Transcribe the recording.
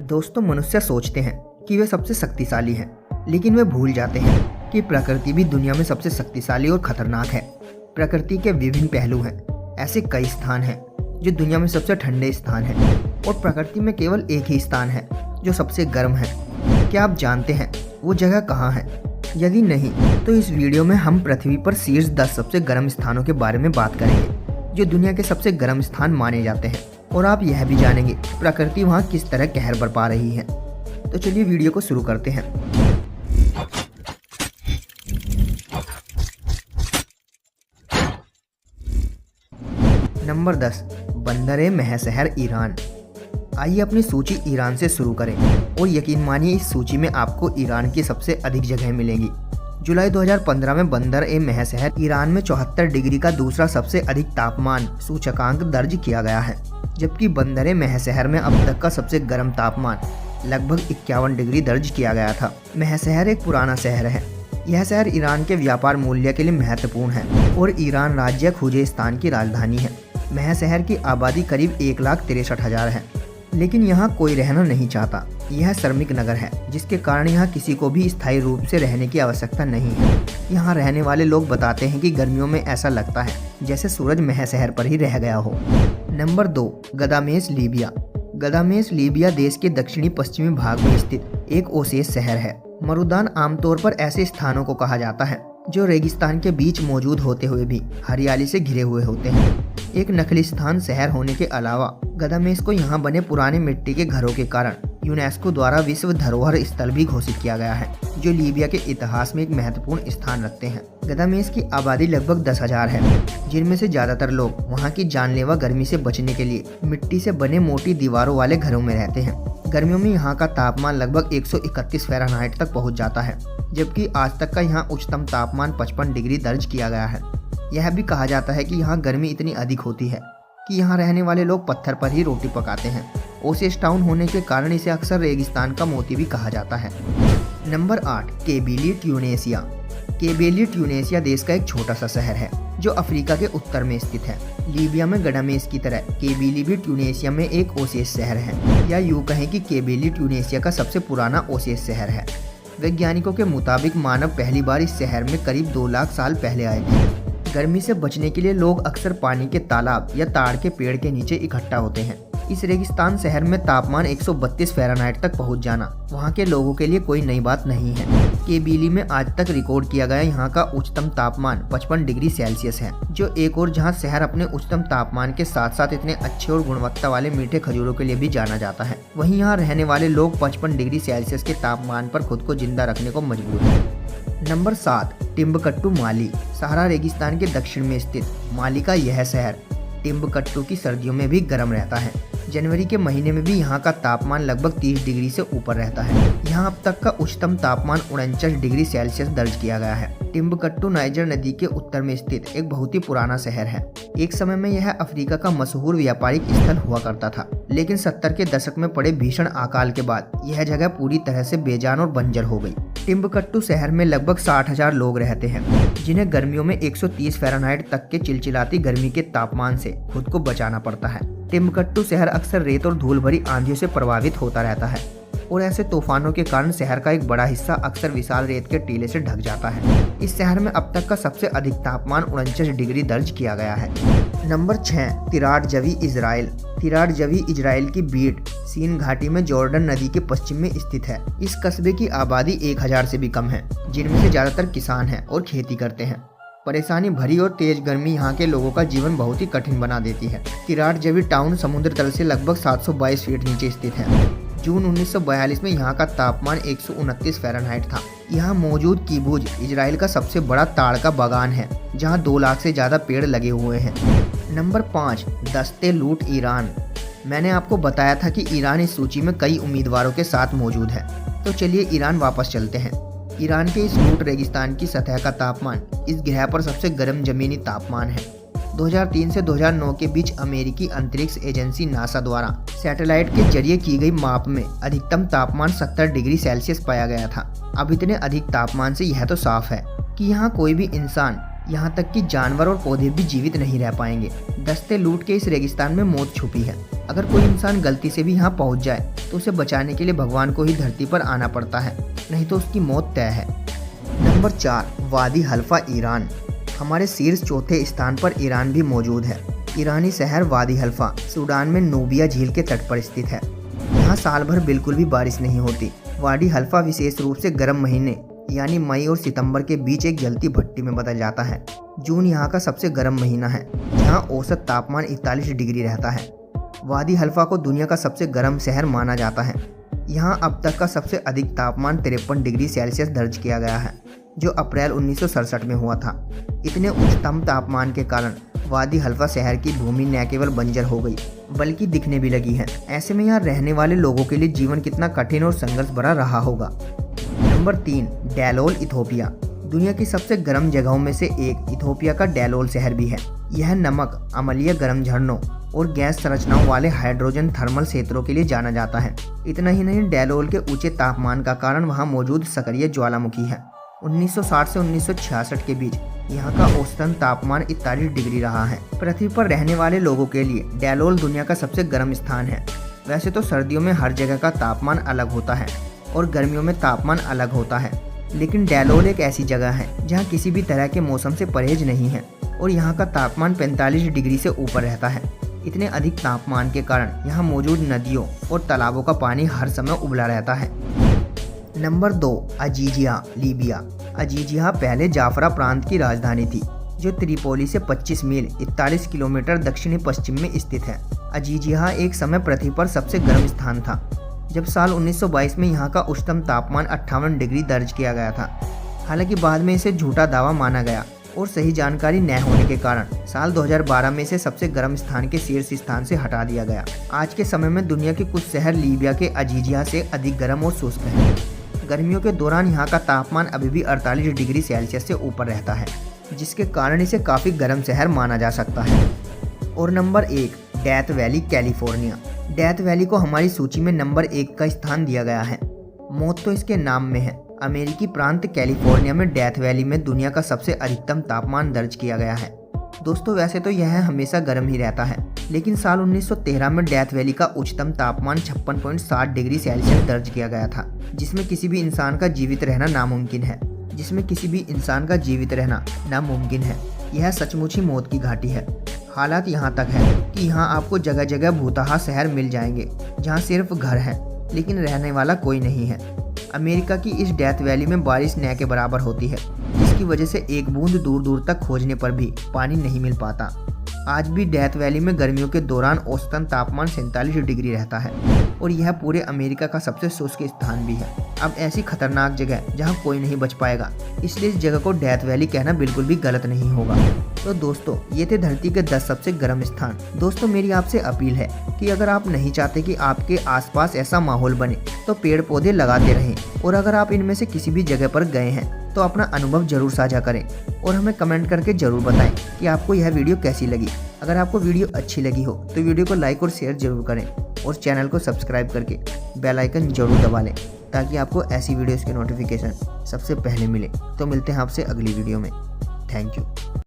दोस्तों, मनुष्य सोचते हैं कि वे सबसे शक्तिशाली हैं, लेकिन वे भूल जाते हैं कि प्रकृति भी दुनिया में सबसे शक्तिशाली और खतरनाक है। प्रकृति के विभिन्न पहलू हैं। ऐसे कई स्थान हैं जो दुनिया में सबसे ठंडे स्थान हैं, और प्रकृति में केवल एक ही स्थान है जो सबसे गर्म है। क्या आप जानते हैं वो जगह कहाँ है? यदि नहीं, तो इस वीडियो में हम पृथ्वी पर शीर्ष 10 सबसे गर्म स्थानों के बारे में बात करेंगे जो दुनिया के सबसे गर्म स्थान माने जाते हैं, और आप यह भी जानेंगे प्रकृति वहाँ किस तरह कहर बरपा रही है। तो चलिए वीडियो को शुरू करते हैं। Number 10, Bandar e Mahshahr, Iran. आइए अपनी सूची ईरान से शुरू करें, और यकीन मानिए इस सूची में आपको ईरान की सबसे अधिक जगह मिलेगी। जुलाई 2015 में बंदर-ए-महशहर ईरान में 74 डिग्री का दूसरा सबसे अधिक तापमान सूचकांक दर्ज किया गया है, जबकि बंदर-ए-महशहर में अब तक का सबसे गर्म तापमान लगभग 51 डिग्री दर्ज किया गया था। महशहर एक पुराना शहर है। यह शहर ईरान के व्यापार मूल्य के लिए महत्वपूर्ण है और ईरान राज्य खुजेस्तान की राजधानी है। महशहर की आबादी करीब 1,63,000 है, लेकिन यहाँ कोई रहना नहीं चाहता। यह श्रमिक नगर है, जिसके कारण यहाँ किसी को भी स्थायी रूप से रहने की आवश्यकता नहीं है। यहाँ रहने वाले लोग बताते हैं कि गर्मियों में ऐसा लगता है जैसे सूरज महशहर पर ही रह गया हो। Number 2, Ghadames, Libya. Ghadames Libya देश के दक्षिणी पश्चिमी भाग में स्थित एक ओसेस शहर है। मरुदान आमतौर पर ऐसे स्थानों को कहा जाता है जो रेगिस्तान के बीच मौजूद होते हुए भी हरियाली से घिरे हुए होते हैं। एक नखलिस्तान शहर होने के अलावा गदामेस को यहाँ बने पुराने मिट्टी के घरों के कारण यूनेस्को द्वारा विश्व धरोहर स्थल भी घोषित किया गया है, जो लीबिया के इतिहास में एक महत्वपूर्ण स्थान रखते हैं। गदामेस की आबादी लगभग 10,000 है, जिनमें से ज्यादातर लोग वहाँ की जानलेवा गर्मी से बचने के लिए मिट्टी से बने मोटी दीवारों वाले घरों में रहते हैं। गर्मियों में यहाँ का तापमान लगभग 131 फ़ारेनहाइट तक पहुँच जाता है, जबकि आज तक का यहाँ उच्चतम तापमान 55 डिग्री दर्ज किया गया है। यह भी कहा जाता है कि यहाँ गर्मी इतनी अधिक होती है कि यहाँ रहने वाले लोग पत्थर पर ही रोटी पकाते हैं। ओसेस टाउन होने के कारण इसे अक्सर रेगिस्तान का मोती भी कहा जाता है। Number 8, Kebili, Tunisia. Kebili Tunisia देश का एक छोटा सा शहर है जो अफ्रीका के उत्तर में स्थित है। लीबिया में गडामेस की तरह केबिली भी ट्यूनेशिया में एक ओसेस शहर है, या यूँ कहें कि केबिली ट्यूनेशिया का सबसे पुराना ओसेस शहर है। वैज्ञानिकों के मुताबिक मानव पहली बार इस शहर में करीब 2 लाख साल पहले आए थे। गर्मी से बचने के लिए लोग अक्सर पानी के तालाब या ताड़ के पेड़ के नीचे इकट्ठा होते हैं। इस रेगिस्तान शहर में तापमान 132 फ़ारेनहाइट तक पहुंच जाना वहां के लोगों के लिए कोई नई बात नहीं है। केबिली में आज तक रिकॉर्ड किया गया यहाँ का उच्चतम तापमान 55 डिग्री सेल्सियस है, जो एक और जहाँ शहर अपने उच्चतम तापमान के साथ साथ इतने अच्छे और गुणवत्ता वाले मीठे खजूरों के लिए भी जाना जाता है। वहीं यहाँ रहने वाले लोग 55 डिग्री सेल्सियस के तापमान पर खुद को जिंदा रखने को मजबूर है। नंबर 7, टिम्बकट्टू, माली। सहारा रेगिस्तान के दक्षिण में स्थित माली का यह शहर टिम्बकट्टू की सर्दियों में भी गर्म रहता है। जनवरी के महीने में भी यहाँ का तापमान लगभग 30 डिग्री से ऊपर रहता है। यहाँ अब तक का उच्चतम तापमान 49 डिग्री सेल्सियस दर्ज किया गया है। टिम्बकट्टू नाइजर नदी के उत्तर में स्थित एक बहुत ही पुराना शहर है। एक समय में यह अफ्रीका का मशहूर व्यापारिक स्थल हुआ करता था, लेकिन 70 के दशक में पड़े भीषण अकाल के बाद यह जगह पूरी तरह से बेजान और बंजर हो गई। टिम्बकट्टू शहर में लगभग 60,000 लोग रहते हैं, जिन्हें गर्मियों में 130 फ़ारेनहाइट तक के चिलचिलाती गर्मी के तापमान से खुद को बचाना पड़ता है। टिम्बकट्टू शहर अक्सर रेत और धूल भरी आंधियों से प्रभावित होता रहता है, और ऐसे तूफानों के कारण शहर का एक बड़ा हिस्सा अक्सर विशाल रेत के टीले से ढक जाता है। इस शहर में अब तक का सबसे अधिक तापमान 49 डिग्री दर्ज किया गया है। Number 6, Tirat Zvi, Israel. Tirat Zvi Israel की बीट सीन घाटी में जॉर्डन नदी के पश्चिम में स्थित है। इस कस्बे की आबादी 1000 से भी कम है, जिनमें से ज्यादातर किसान हैं और खेती करते हैं। परेशानी भरी और तेज गर्मी यहाँ के लोगों का जीवन बहुत ही कठिन बना देती है। तिराड जवी टाउन समुद्र तल से लगभग 722 फीट नीचे स्थित है। जून 1942 में यहाँ का तापमान 129 फ़ारेनहाइट था। यहाँ मौजूद कीबुज इजराइल का सबसे बड़ा ताड़ का बागान है, जहाँ 2 लाख से ज्यादा पेड़ लगे हुए हैं। नंबर 5, दस्ते लूट, ईरान। मैंने आपको बताया था कि ईरान इस सूची में कई उम्मीदवारों के साथ मौजूद है, तो चलिए ईरान वापस चलते हैं। ईरान के इस लूट रेगिस्तान की सतह का तापमान इस ग्रह पर सबसे गर्म जमीनी तापमान है। 2003 से 2009 के बीच अमेरिकी अंतरिक्ष एजेंसी नासा द्वारा सैटेलाइट के जरिए की गई माप में अधिकतम तापमान 70 डिग्री सेल्सियस पाया गया था। अब इतने अधिक तापमान से यह तो साफ है कि यहाँ कोई भी इंसान यहाँ तक कि जानवर और पौधे भी जीवित नहीं रह पाएंगे। दस्ते लूट के इस रेगिस्तान में मौत छुपी है। अगर कोई इंसान गलती से भी यहाँ पहुँच जाए तो उसे बचाने के लिए भगवान को ही धरती पर आना पड़ता है, नहीं तो उसकी मौत तय है। नंबर 4, वादी हल्फा ईरान। हमारे शीर्ष चौथे स्थान पर ईरान भी मौजूद है। ईरानी शहर वादी हल्फा सूडान में नूबिया झील के तट पर स्थित है। यहाँ साल भर बिल्कुल भी बारिश नहीं होती। वादी हल्फा विशेष रूप से गर्म महीने यानी मई और सितंबर के बीच एक जलती भट्टी में बदल जाता है। जून यहाँ का सबसे गर्म महीना है, जहाँ औसत तापमान 41 डिग्री रहता है। वादी हल्फा को दुनिया का सबसे गर्म शहर माना जाता है। यहाँ अब तक का सबसे अधिक तापमान 53 डिग्री सेल्सियस दर्ज किया गया है, जो अप्रैल 1967 में हुआ था। इतने उच्चतम तापमान के कारण वादी हल्फा शहर की भूमि न केवल बंजर हो गई बल्कि दिखने भी लगी है। ऐसे में यहाँ रहने वाले लोगों के लिए जीवन कितना कठिन और संघर्ष भरा रहा होगा। Number 3, Dallol Ethiopia. दुनिया की सबसे गर्म जगहों में से एक इथोपिया का डैलोल शहर भी है। यह नमक, अम्लीय गर्म झरनों और गैस संरचनाओं वाले हाइड्रोजन थर्मल क्षेत्रों के लिए जाना जाता है। इतना ही नहीं, डैलोल के ऊंचे तापमान का कारण वहां मौजूद सक्रिय ज्वालामुखी है। 1960 से 1966 के बीच यहाँ का औसतन तापमान 41 डिग्री रहा है। पृथ्वी पर रहने वाले लोगों के लिए डैलोल दुनिया का सबसे गर्म स्थान है। वैसे तो सर्दियों में हर जगह का तापमान अलग होता है और गर्मियों में तापमान अलग होता है, लेकिन डैलोल एक ऐसी जगह है जहाँ किसी भी तरह के मौसम से परहेज नहीं है और यहाँ का तापमान 45 डिग्री से ऊपर रहता है। इतने अधिक तापमान के कारण यहाँ मौजूद नदियों और तालाबों का पानी हर समय उबला रहता है। Number 2, Azizia, Libya. अजीजिया पहले जाफरा प्रांत की राजधानी थी, जो त्रिपोली से 25 मील 41 किलोमीटर दक्षिणी पश्चिम में स्थित है। अजीजिया एक समय पृथ्वी पर सबसे गर्म स्थान था, जब साल 1922 में यहाँ का उच्चतम तापमान 58 डिग्री दर्ज किया गया था। हालांकि बाद में इसे झूठा दावा माना गया और सही जानकारी न होने के कारण साल 2012 में इसे सबसे गर्म स्थान के शीर्ष स्थान से हटा दिया गया। आज के समय में दुनिया के कुछ शहर लीबिया के अजीजिया से अधिक गर्म और शुष्क हैं। गर्मियों के दौरान यहाँ का तापमान अभी भी 48 डिग्री सेल्सियस से ऊपर रहता है, जिसके कारण इसे काफ़ी गर्म शहर माना जा सकता है। और number 1, death valley, California. Death valley को हमारी सूची में नंबर 1 का स्थान दिया गया है। मौत तो इसके नाम में है। अमेरिकी प्रांत कैलिफोर्निया में डेथ वैली में दुनिया का सबसे अधिकतम तापमान दर्ज किया गया है। दोस्तों, वैसे तो यह हमेशा गर्म ही रहता है, लेकिन साल 1913 में डेथ वैली का उच्चतम तापमान 56.7 डिग्री सेल्सियस दर्ज किया गया था, जिसमें किसी भी इंसान का जीवित रहना नामुमकिन है। यह सचमुच ही मौत की घाटी है। हालात यहाँ तक है कि यहाँ आपको जगह जगह भूतहा शहर मिल जाएंगे, जहाँ सिर्फ घर है लेकिन रहने वाला कोई नहीं है। अमेरिका की इस डेथ वैली में बारिश न के बराबर होती है, जिसकी वजह से एक बूंद दूर दूर तक खोजने पर भी पानी नहीं मिल पाता। आज भी डेथ वैली में गर्मियों के दौरान औसतन तापमान 47 डिग्री रहता है और यह पूरे अमेरिका का सबसे शुष्क स्थान भी है। अब ऐसी खतरनाक जगह जहां कोई नहीं बच पाएगा, इसलिए इस जगह को डेथ वैली कहना बिल्कुल भी गलत नहीं होगा। तो दोस्तों, ये थे धरती के 10 सबसे गर्म स्थान। दोस्तों, मेरी आपसे अपील है कि अगर आप नहीं चाहते कि आपके आसपास ऐसा माहौल बने तो पेड़ पौधे लगाते रहें, और अगर आप इनमें से किसी भी जगह पर गए हैं तो अपना अनुभव जरूर साझा करें और हमें कमेंट करके जरूर बताएं कि आपको यह वीडियो कैसी लगी। अगर आपको वीडियो अच्छी लगी हो तो वीडियो को लाइक और शेयर जरूर करें और चैनल को सब्सक्राइब करके बेल आइकन जरूर दबा लें, ताकि आपको ऐसी वीडियोस के नोटिफिकेशन सबसे पहले मिले। तो मिलते हैं आपसे अगली वीडियो में। Thank you.